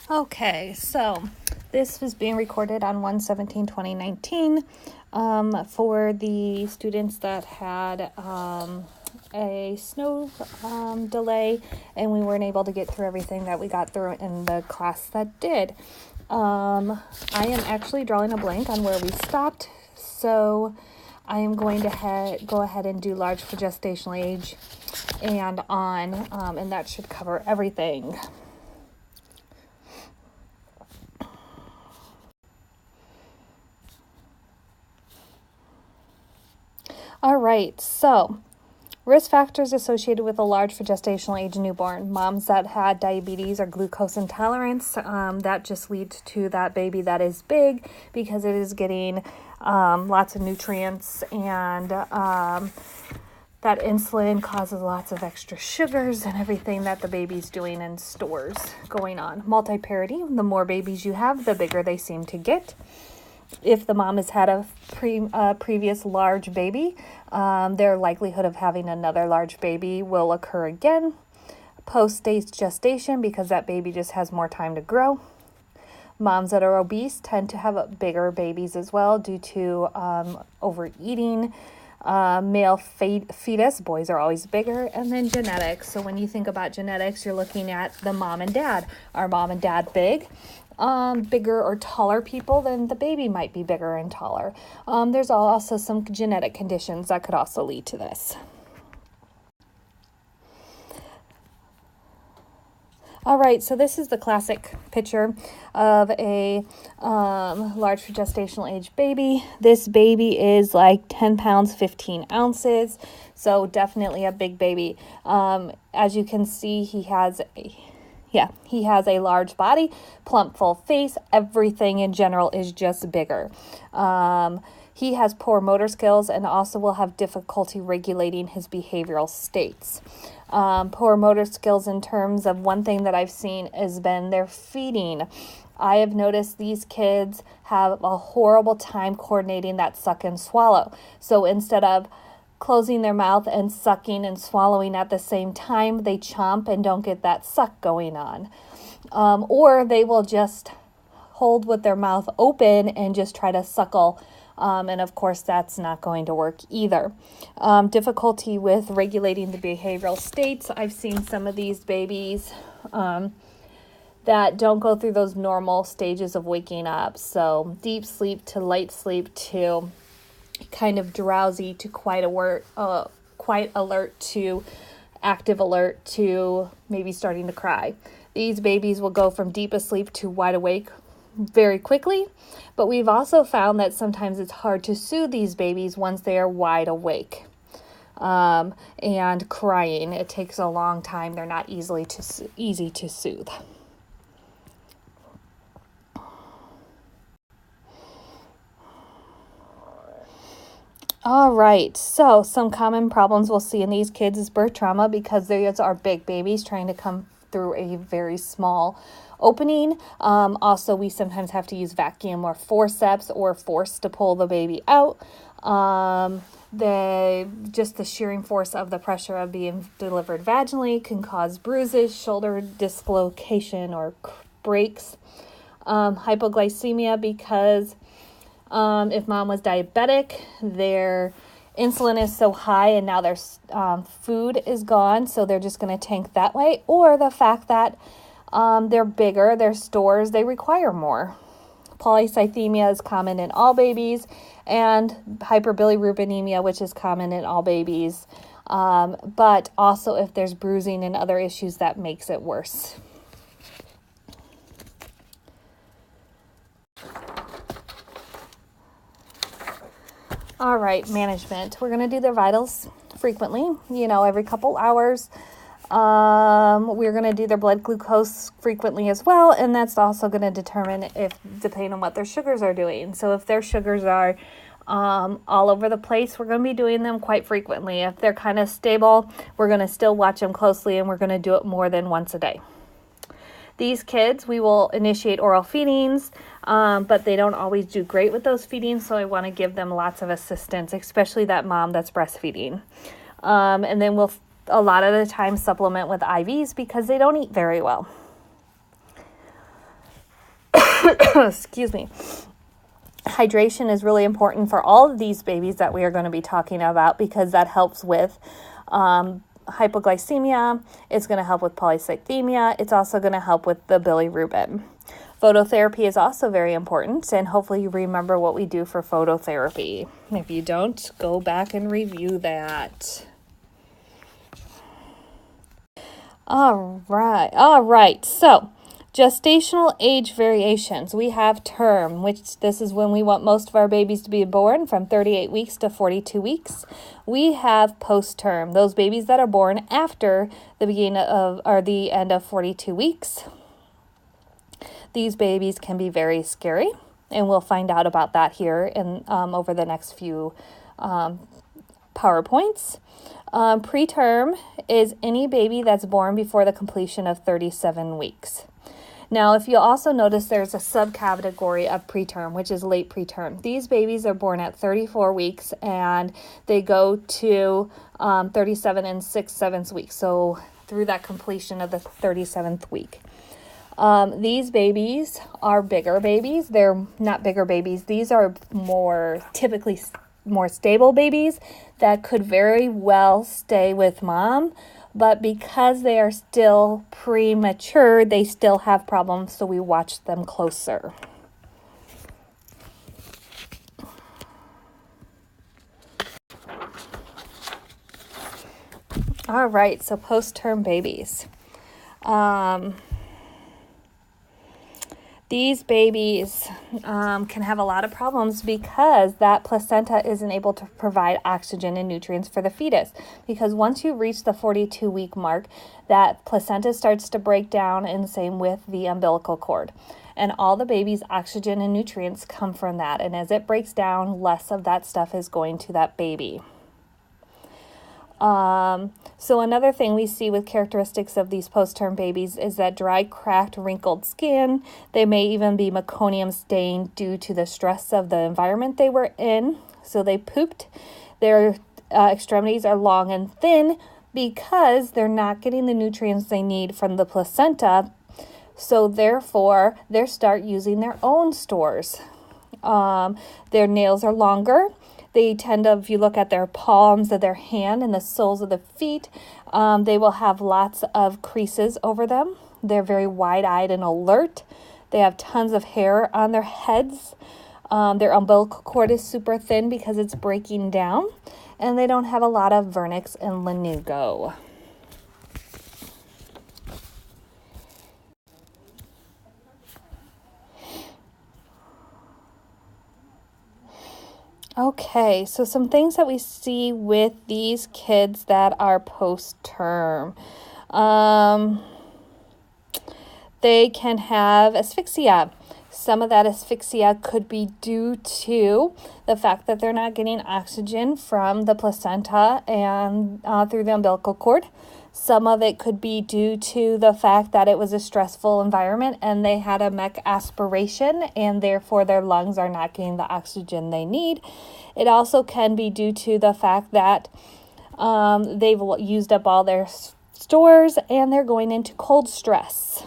Okay, so this was being recorded on 1/17/2019 for the students that had a snow delay, and we weren't able to get through everything that we got through in the class that did. I am actually drawing a blank on where we stopped, so I am going to go ahead and do large for gestational age and on, and that should cover everything. All right, so risk factors associated with a large for gestational age newborn. Moms that had diabetes or glucose intolerance, that just leads to that baby that is big because it is getting lots of nutrients, and that insulin causes lots of extra sugars and everything that the baby's doing in stores going on. Multiparity, the more babies you have, the bigger they seem to get. If the mom has had a previous large baby, their likelihood of having another large baby will occur again. Post-stage gestation, because that baby just has more time to grow. Moms that are obese tend to have bigger babies as well due to overeating. Male fetus, boys are always bigger. And then genetics. So when you think about genetics, you're looking at the mom and dad. Are mom and dad big? Bigger or taller people, then the baby might be bigger and taller. There's also some genetic conditions that could also lead to this. All right, so this is the classic picture of a large for gestational age baby. This baby is like 10 pounds, 15 ounces, so definitely a big baby. As you can see, he has a large body, plump, full face. Everything in general is just bigger. He has poor motor skills and also will have difficulty regulating his behavioral states. Poor motor skills in terms of one thing that I've seen has been their feeding. I have noticed these kids have a horrible time coordinating that suck and swallow. So instead of closing their mouth and sucking and swallowing at the same time, they chomp and don't get that suck going on. Or they will just hold with their mouth open and just try to suckle. And of course, that's not going to work either. Difficulty with regulating the behavioral states. I've seen some of these babies that don't go through those normal stages of waking up. So deep sleep to light sleep to kind of drowsy to quite alert to active alert to maybe starting to cry. These babies will go from deep asleep to wide awake very quickly, but we've also found that sometimes it's hard to soothe these babies once they are wide awake and crying. It takes a long time. They're not easy to soothe. All right, so some common problems we'll see in these kids is birth trauma, because they are big babies trying to come through a very small opening. Also, we sometimes have to use vacuum or forceps or force to pull the baby out. The shearing force of the pressure of being delivered vaginally can cause bruises, shoulder dislocation, or breaks. Hypoglycemia, because if mom was diabetic, their insulin is so high and now their food is gone, so they're just going to tank that way. Or the fact that they're bigger, their stores, they require more. Polycythemia is common in all babies, and hyperbilirubinemia, which is common in all babies. But also if there's bruising and other issues, that makes it worse. All right, management. We're going to do their vitals frequently, every couple hours. We're going to do their blood glucose frequently as well, and that's also going to determine depending on what their sugars are doing. So if their sugars are all over the place, we're going to be doing them quite frequently. If they're kind of stable, we're going to still watch them closely, and we're going to do it more than once a day. These kids, we will initiate oral feedings, but they don't always do great with those feedings, so I want to give them lots of assistance, especially that mom that's breastfeeding. And then we'll a lot of the time supplement with IVs because they don't eat very well. Excuse me. Hydration is really important for all of these babies that we are going to be talking about, because that helps with hypoglycemia. It's going to help with polycythemia. It's also going to help with the bilirubin. Phototherapy is also very important, and hopefully you remember what we do for phototherapy. If you don't, go back and review that. All right. So, gestational age variations. We have term, which this is when we want most of our babies to be born, from 38 weeks to 42 weeks. We have post-term, those babies that are born after the beginning of or the end of 42 weeks. These babies can be very scary, and we'll find out about that here in over the next few PowerPoints. Preterm is any baby that's born before the completion of 37 weeks. Now, if you also notice, there's a subcategory of preterm, which is late preterm. These babies are born at 34 weeks, and they go to 37 and 6/7 weeks, so through that completion of the 37th week. These babies are bigger babies. They're not bigger babies. These are typically more stable babies that could very well stay with mom, but because they are still premature, they still have problems, so we watch them closer. All right, so post-term babies. These babies can have a lot of problems because that placenta isn't able to provide oxygen and nutrients for the fetus. Because once you reach the 42-week mark, that placenta starts to break down, and same with the umbilical cord. And all the baby's oxygen and nutrients come from that. And as it breaks down, less of that stuff is going to that baby. So another thing we see with characteristics of these post-term babies is that dry, cracked, wrinkled skin. They may even be meconium stained due to the stress of the environment they were in. So they pooped. Their extremities are long and thin because they're not getting the nutrients they need from the placenta. So therefore, they start using their own stores. Their nails are longer. They tend to, if you look at their palms of their hand and the soles of the feet, they will have lots of creases over them. They're very wide-eyed and alert. They have tons of hair on their heads. Their umbilical cord is super thin because it's breaking down. And they don't have a lot of vernix and lanugo. Okay, so some things that we see with these kids that are post-term. They can have asphyxia. Some of that asphyxia could be due to the fact that they're not getting oxygen from the placenta and through the umbilical cord. Some of it could be due to the fact that it was a stressful environment and they had a mech aspiration, and therefore their lungs are not getting the oxygen they need. It also can be due to the fact that they've used up all their stores and they're going into cold stress.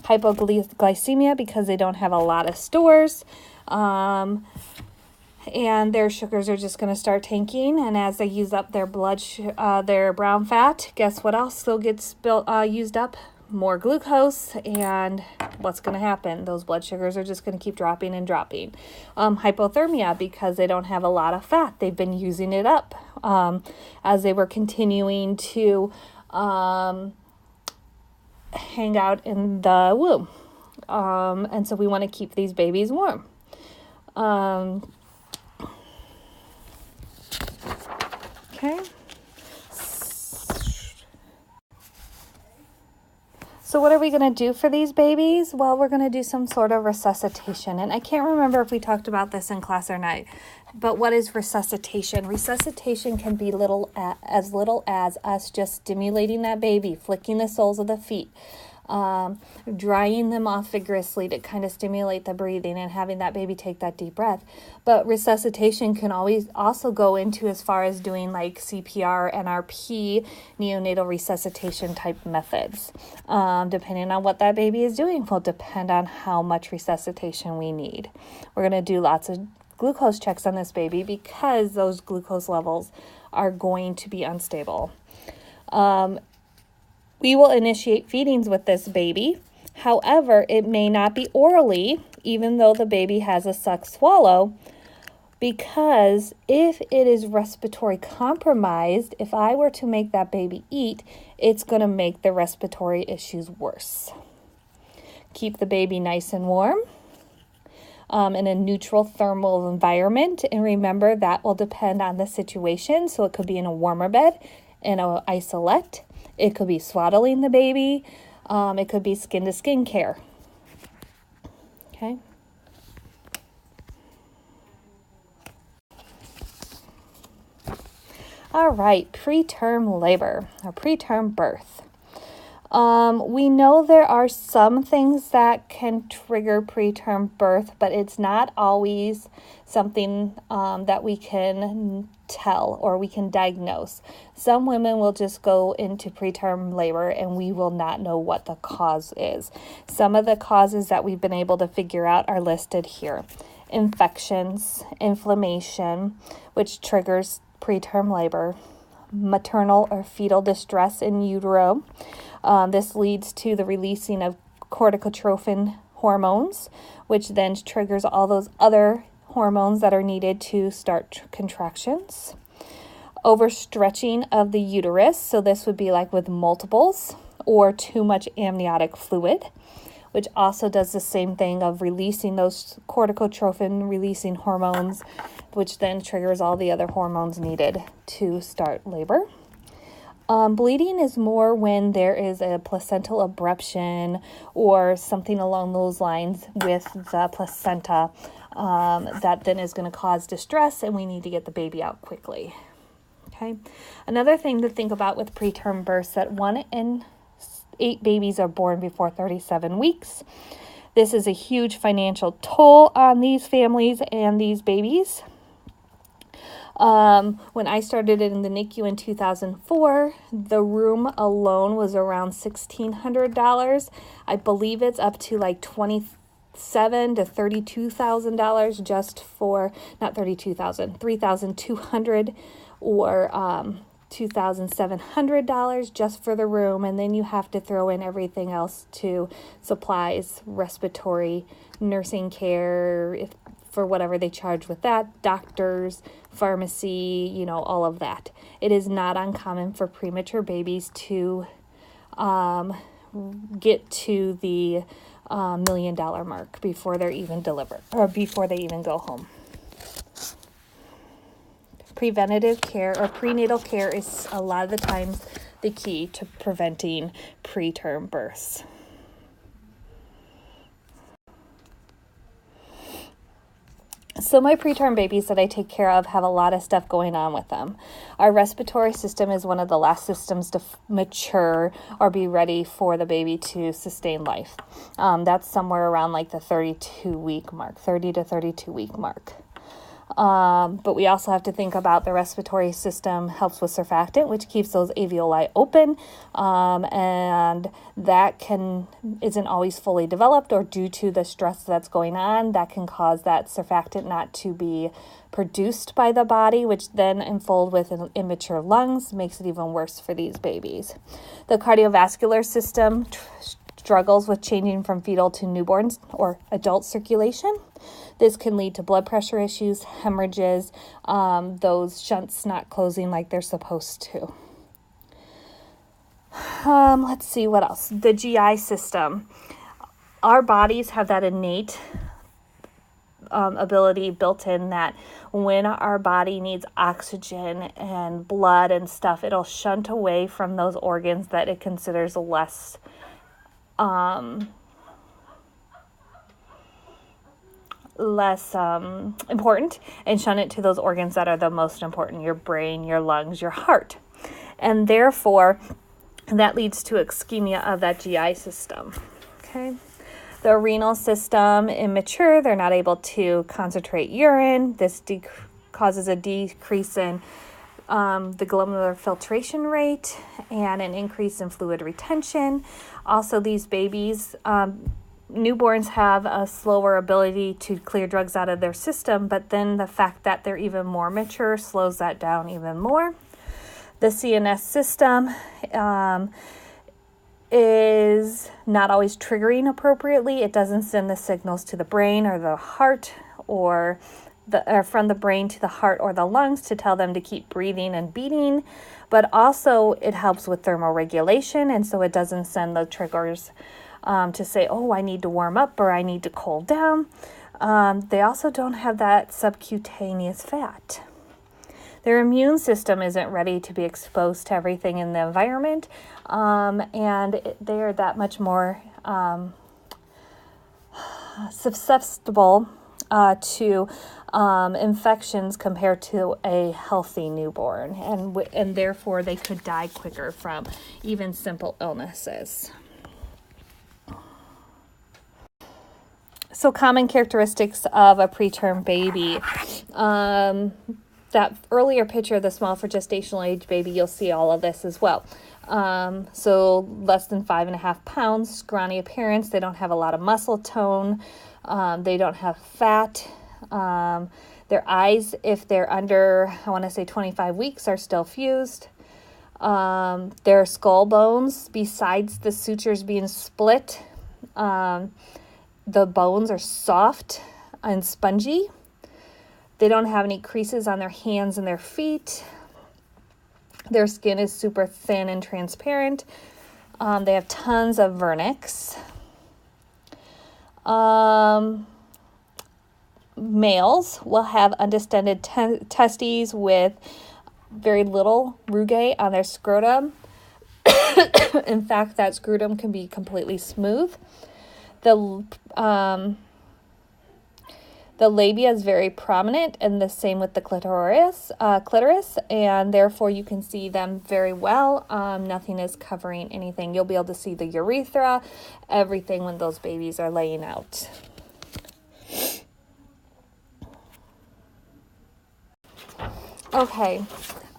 Hypoglycemia because they don't have a lot of stores. And their sugars are just going to start tanking, and as they use up their their brown fat, guess what else still gets used up? More glucose, and what's going to happen? Those blood sugars are just going to keep dropping and dropping. Hypothermia because they don't have a lot of fat. They've been using it up as they were continuing to hang out in the womb. And so we want to keep these babies warm. Okay. So what are we going to do for these babies? Well, we're going to do some sort of resuscitation. And I can't remember if we talked about this in class or not. But what is resuscitation? Resuscitation can be as little as us just stimulating that baby, flicking the soles of the feet. drying them off vigorously to kind of stimulate the breathing and having that baby take that deep breath. But resuscitation can always also go into as far as doing like CPR, NRP, neonatal resuscitation type methods. Depending on what that baby is doing will depend on how much resuscitation we need. We're going to do lots of glucose checks on this baby because those glucose levels are going to be unstable. We will initiate feedings with this baby. However, it may not be orally, even though the baby has a suck swallow, because if it is respiratory compromised, if I were to make that baby eat, it's going to make the respiratory issues worse. Keep the baby nice and warm in a neutral thermal environment. And remember, that will depend on the situation. So it could be in a warmer bed, in an isolette. It could be swaddling the baby. It could be skin-to-skin care. Okay. All right, preterm labor or preterm birth. We know there are some things that can trigger preterm birth, but it's not always something that we can tell or we can diagnose. Some women will just go into preterm labor and we will not know what the cause is. Some of the causes that we've been able to figure out are listed here. Infections, inflammation, which triggers preterm labor, maternal or fetal distress in utero. This leads to the releasing of corticotrophin hormones, which then triggers all those other hormones that are needed to start contractions. Overstretching of the uterus, so this would be like with multiples or too much amniotic fluid, which also does the same thing of releasing those corticotrophin releasing hormones, which then triggers all the other hormones needed to start labor. Bleeding is more when there is a placental abruption or something along those lines with the placenta that then is going to cause distress and we need to get the baby out quickly. Okay. Another thing to think about with preterm births that 1 in 8 babies are born before 37 weeks. This is a huge financial toll on these families and these babies. When I started in the NICU in 2004, the room alone was around $1,600. I believe it's up to like $27,000 to $32,000 just for, not 32,000, 3,200 or $2,700 just for the room, and then you have to throw in everything else to supplies, respiratory, nursing care, if for whatever they charge with that, doctors, pharmacy, you know, all of that. It is not uncommon for premature babies to get to the $1 million mark before they're even delivered or before they even go home. Preventative care or prenatal care is a lot of the times the key to preventing preterm births. So my preterm babies that I take care of have a lot of stuff going on with them. Our respiratory system is one of the last systems to mature or be ready for the baby to sustain life. That's somewhere around like the 32-week mark, 30 to 32-week mark. But we also have to think about the respiratory system helps with surfactant, which keeps those alveoli open, and that isn't always fully developed, or due to the stress that's going on, that can cause that surfactant not to be produced by the body, which then unfold with immature lungs, makes it even worse for these babies. The cardiovascular system struggles with changing from fetal to newborn or adult circulation. This can lead to blood pressure issues, hemorrhages, those shunts not closing like they're supposed to. Let's see what else. The GI system. Our bodies have that innate ability built in that when our body needs oxygen and blood and stuff, it'll shunt away from those organs that it considers less important, and shunt it to those organs that are the most important, your brain, your lungs, your heart. And therefore, And that leads to ischemia of that GI system. Okay. The renal system, immature, they're not able to concentrate urine. This causes a decrease in the glomerular filtration rate and an increase in fluid retention. Also, these babies, newborns have a slower ability to clear drugs out of their system, but then the fact that they're even more mature slows that down even more. The CNS system is not always triggering appropriately. It doesn't send the signals to the brain or the heart or from the brain to the heart or the lungs to tell them to keep breathing and beating, but also it helps with thermoregulation, and so it doesn't send the triggers to say, oh, I need to warm up or I need to cool down. They also don't have that subcutaneous fat. Their immune system isn't ready to be exposed to everything in the environment, and they are that much more susceptible to infections compared to a healthy newborn, and therefore they could die quicker from even simple illnesses. So common characteristics of a preterm baby. That earlier picture of the small for gestational age baby, you'll see all of this as well. So less than 5.5 pounds, scrawny appearance. They don't have a lot of muscle tone. They don't have fat. Their eyes, if they're under, I want to say 25 weeks, are still fused. Their skull bones, besides the sutures being split, the bones are soft and spongy. They don't have any creases on their hands and their feet. Their skin is super thin and transparent. They have tons of vernix. Males will have undistended testes with very little rugae on their scrotum. In fact, that scrotum can be completely smooth. The labia is very prominent, and the same with the clitoris, and therefore you can see them very well. Nothing is covering anything. You'll be able to see the urethra, everything when those babies are laying out. Okay,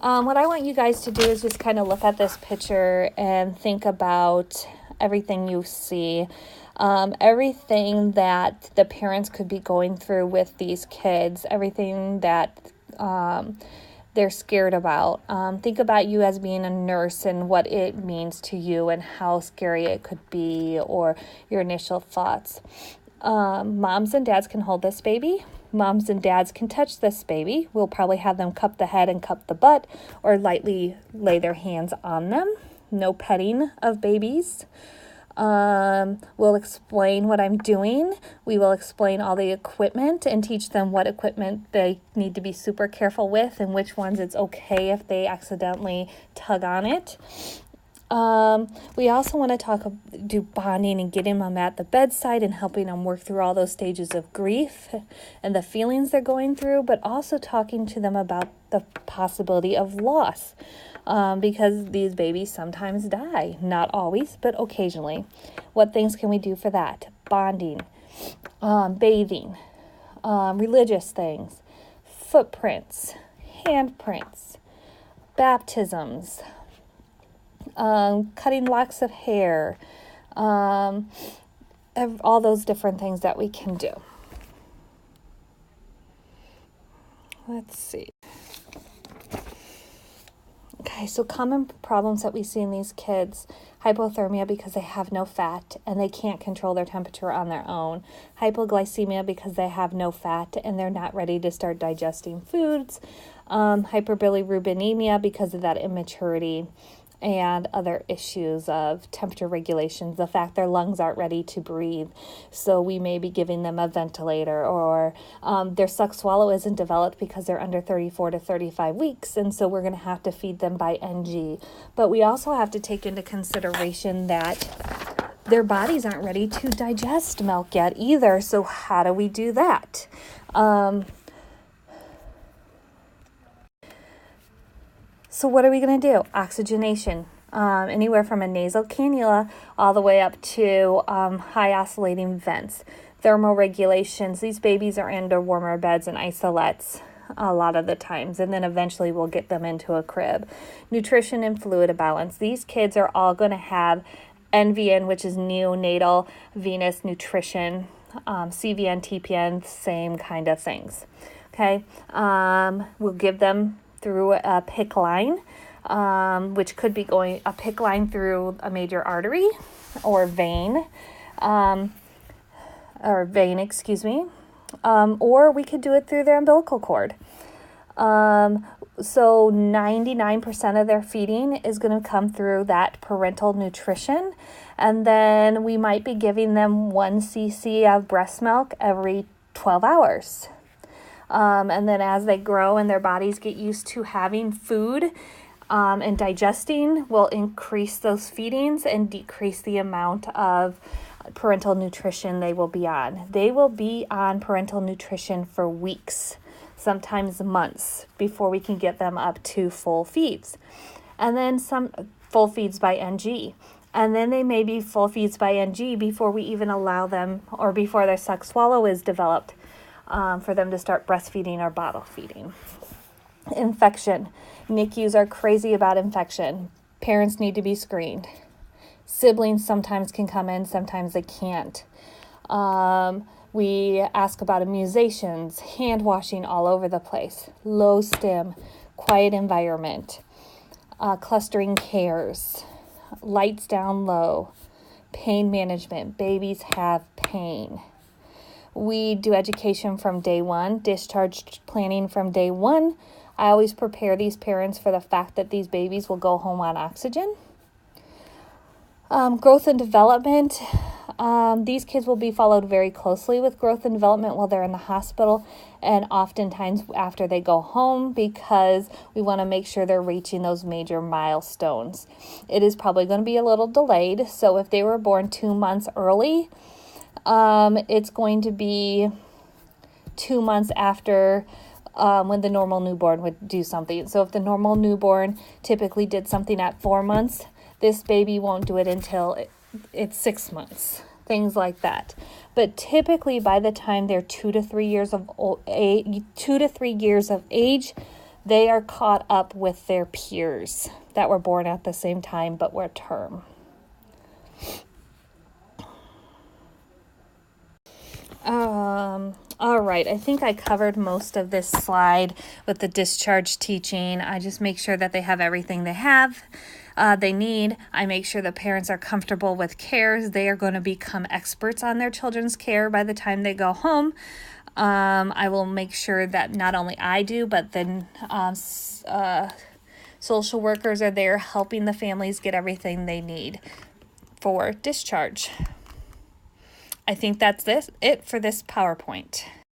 what I want you guys to do is just kind of look at this picture and think about everything you see. Everything that the parents could be going through with these kids, everything that they're scared about. Think about you as being a nurse and what it means to you and how scary it could be, or your initial thoughts. Moms and dads can hold this baby. Moms and dads can touch this baby. We'll probably have them cup the head and cup the butt, or lightly lay their hands on them. No petting of babies. We'll explain what I'm doing. We will explain all the equipment and teach them what equipment they need to be super careful with and which ones it's okay if they accidentally tug on it. We also want to do bonding and getting them at the bedside and helping them work through all those stages of grief and the feelings they're going through, but also talking to them about the possibility of loss. Because these babies sometimes die. Not always, but occasionally. What things can we do for that? Bonding, bathing, religious things, footprints, handprints, baptisms, cutting locks of hair, all those different things that we can do. Let's see. Okay, so common problems that we see in these kids: hypothermia because they have no fat and they can't control their temperature on their own. Hypoglycemia because they have no fat and they're not ready to start digesting foods. Hyperbilirubinemia because of that immaturity and other issues of temperature regulations, the fact their lungs aren't ready to breathe. So we may be giving them a ventilator, or their suck swallow isn't developed because they're under 34 to 35 weeks. And so we're going to have to feed them by NG. But we also have to take into consideration that their bodies aren't ready to digest milk yet either. So how do we do that? So what are we going to do? Oxygenation. anywhere from a nasal cannula all the way up to high oscillating vents. Thermoregulations. These babies are under warmer beds and isolettes a lot of the times, and then eventually we'll get them into a crib. Nutrition and fluid balance. These kids are all going to have NVN, which is neonatal venous nutrition, CVN, TPN, same kind of things. Okay, we'll give them through a PICC line, which could be going a PICC line through a major artery or vein, or we could do it through their umbilical cord. So 99% of their feeding is going to come through that parental nutrition. And then we might be giving them 1 cc of breast milk every 12 hours. And then as they grow and their bodies get used to having food and digesting, we'll increase those feedings and decrease the amount of parental nutrition they will be on. They will be on parental nutrition for weeks, sometimes months, before we can get them up to full feeds. And then some full feeds by NG. And then they may be full feeds by NG before we even allow them, or before their suck swallow is developed, for them to start breastfeeding or bottle feeding. Infection. NICUs are crazy about infection. Parents need to be screened. Siblings sometimes can come in, sometimes they can't. We ask about immunizations, hand washing all over the place, low stim, quiet environment, clustering cares, lights down low, pain management. Babies have pain. We do education from day one, discharge planning from day one. I always prepare these parents for the fact that these babies will go home on oxygen. Growth and development. These kids will be followed very closely with growth and development while they're in the hospital, and oftentimes after they go home, because we want to make sure they're reaching those major milestones. It is probably going to be a little delayed. So if they were born 2 months early, it's going to be 2 months after when the normal newborn would do something. So if the normal newborn typically did something at 4 months, this baby won't do it until it's 6 months, things like that. But typically by the time they're 2 to 3 years of age, they are caught up with their peers that were born at the same time but were term. All right, I think I covered most of this slide with the discharge teaching. I just make sure that they have everything they need. I make sure the parents are comfortable with cares. They are going to become experts on their children's care by the time they go home. I will make sure that not only I do, but then social workers are there helping the families get everything they need for discharge. I think that's it for this PowerPoint.